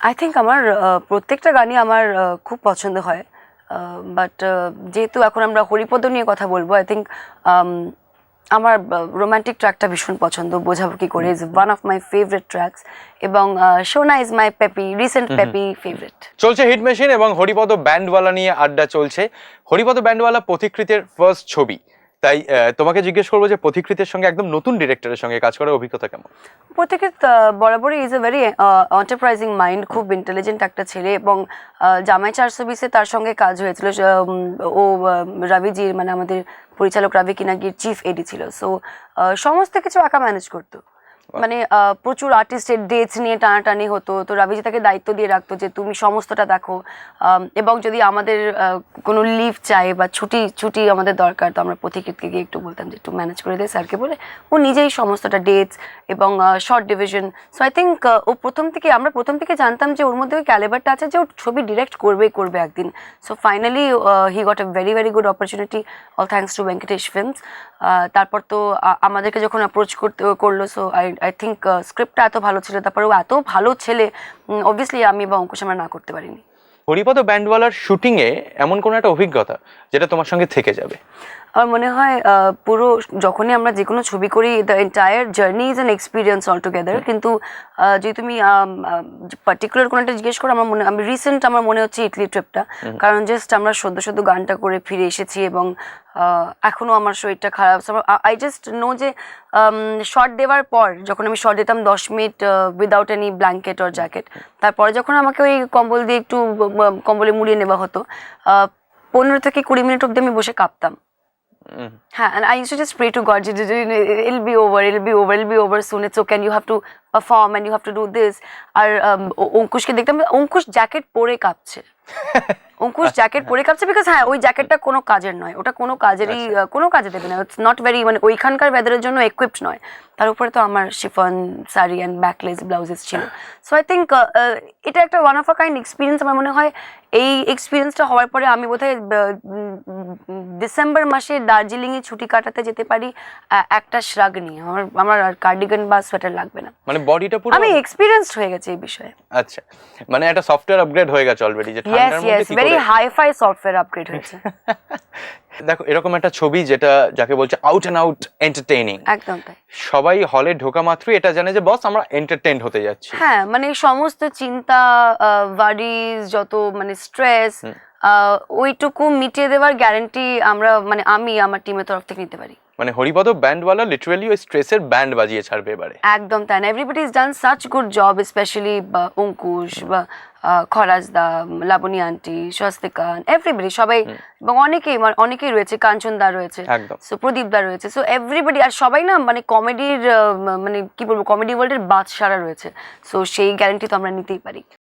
I think আমার প্রত্যেকটা গানই আমার খুব পছন্দ হয়, বাট যেহেতু এখন আমরা হরিপদ নিয়ে কথা বলবো, আই থিঙ্ক আমার রোমান্টিক ট্র্যাকটা ভীষণ পছন্দ, বোঝাবো কি করে is one of my favourite tracks, এবং সোনা is my peppy recent peppy favourite. চলছে হিট মেশিন এবং হরিপদ ব্যান্ডওয়ালা নিয়ে আড্ডা চলছে। হরিপদ ব্যান্ডওয়ালা পথিকৃতের ফার্স্ট ছবি, তাই তোমাকে জিজ্ঞেস করবো যে পথিকৃতের সঙ্গে একদম নতুন ডিরেক্টরের সঙ্গে কাজ করার অভিজ্ঞতা কেমন? পথিকৃত বরাবরই is a very enterprising mind, খুব ইন্টেলিজেন্ট একটা ছেলে, এবং জামাই 420-এ তার সঙ্গে কাজ হয়েছিল। ও রবিজির, মানে আমাদের পরিচালক রবি কিনাগির চিফ এডি ছিল, সো সমস্ত কিছু একা ম্যানেজ করতো। মানে প্রচুর আর্টিস্টের ডেটস নিয়ে টানাটানি হতো, তো রবিজি তাকে দায়িত্ব দিয়ে রাখতো যে তুমি সমস্তটা দেখো, এবং যদি আমাদের কোনো লিভ চাই বা ছুটি আমাদের দরকার, তো আমরা পথিকৃতকে গিয়ে একটু বলতাম যে একটু ম্যানেজ করে দে স্যারকে বলে, ও নিজেই সমস্তটা ডেটস এবং short division. So I think আমরা প্রথম থেকে জানতাম যে ওর মধ্যে ওই ক্যালিবারটা আছে যে ও ছবি ডিরেক্ট করবে একদিন। So finally he got a very very good opportunity, all thanks to Venkatesh films. তারপর তো আমাদেরকে যখন অ্যাপ্রোচ করলো, সো আই থিঙ্ক স্ক্রিপ্টটা এত ভালো ছিল, তারপরে ও এত ভালো ছেলে, অবভিয়াসলি আমি বা অঙ্কুশ আমরা না করতে পারিনি। হরিপদ ব্যান্ডওয়ালার শুটিং এ এমন কোন একটা অভিজ্ঞতা যেটা তোমার সঙ্গে থেকে যাবে? আমার মনে হয় পুরো যখনই আমরা যে কোনো ছবি করি, the entire journey is an experience all together. কিন্তু যদি তুমি পার্টিকুলার কোনো একটা জিজ্ঞেস করো, আমি রিসেন্ট আমার মনে হচ্ছে ইটলি ট্রিপটা, কারণ জাস্ট আমরা সদ্য গানটা করে ফিরে এসেছি, এবং এখনও আমার শরীরটা খারাপ। আই জাস্ট নো যে শর্ট দেওয়ার পর, যখন আমি শর্ট দিতাম 10 minute without any blanket or jacket, তারপরে যখন আমাকে ওই কম্বল দিয়ে একটু কম্বলে মুড়িয়ে নেওয়া হতো, 15 থেকে 20 মিনিট অব্দি আমি বসে কাঁপতাম। হ্যাঁ, and I used to just pray to God, it'll be over soon, it's okay, and you have to perform and you have to do this. আর অঙ্কুশকে দেখতাম, অঙ্কুশ জ্যাকেট পরে কাঁপছে, বিকজ হ্যাঁ ওই জ্যাকেটটা কোনো কাজের নয়, ওটা কোনো কাজে দেবে না, ইটস নট ভেরি, মানে ওইখানকার ওয়েদারের জন্য equipped নয়। তার উপরে তো আমার chiffon sari and backless blouses ছিল। সো আই থিঙ্ক এটা একটা one of a kind experience. আমার মনে হয় এই এক্সপিরিয়েন্সটা হওয়ার পরে আমি বোধহয় ডিসেম্বর মাসে দার্জিলিংয়ে ছুটি কাটাতে যেতে পারি একটা শ্রাগ নিয়ে, আমার আর কার্ডিগান বা সোয়েটার লাগবে না, মানে বডিটা পুরো আমি এক্সপিরিয়েন্সড হয়ে গেছে এই বিষয়ে। আচ্ছা, মানে একটা সফটওয়্যার আপগ্রেড হয়ে গেছে অলরেডি, যে ঠান্ডার মধ্যে কি ভেরি হাই-ফাই সফটওয়্যার আপগ্রেড হয়েছে। দেখো, এরকম একটা ছবি যেটা যাকে বলছে আউট এন্ড আউট এন্টারটেইনিং, একদম তাই। সবাই হলে ঢোকা মাত্রই এটা জানে যে বস আমরা এন্টারটেইনড হতে যাচ্ছি। হ্যাঁ, মানে সমস্ত চিন্তা, ওয়ারিজ, যত মানে স্ট্রেস, ওইটুকু মিটিয়ে দেওয়ার গ্যারান্টি আমরা, মানে আমি আমার টিমের তরফ থেকে নিতে পারি। মানে হরিপদ ব্যান্ডওয়ালা লিটারালি ওই স্ট্রেসের ব্যান্ড বাজিয়ে ছাড়বে এবারে। একদম তাই না, everybody is done such good job, specially Ankush বা খরাজদা, লাবণী আন্টি, স্বস্তিকা, এভরিবডি, সবাই, এবং অনেকেই রয়েছে, কাঞ্চন দা রয়েছে, সো প্রদীপ দা রয়েছে, সো এভরিবডি, আর সবাই না মানে কমেডির, মানে কি বলবো, কমেডি ওয়ার্ল্ডের বাদশারা রয়েছে, সো সেই গ্যারান্টি তো আমরা নিতেই পারি।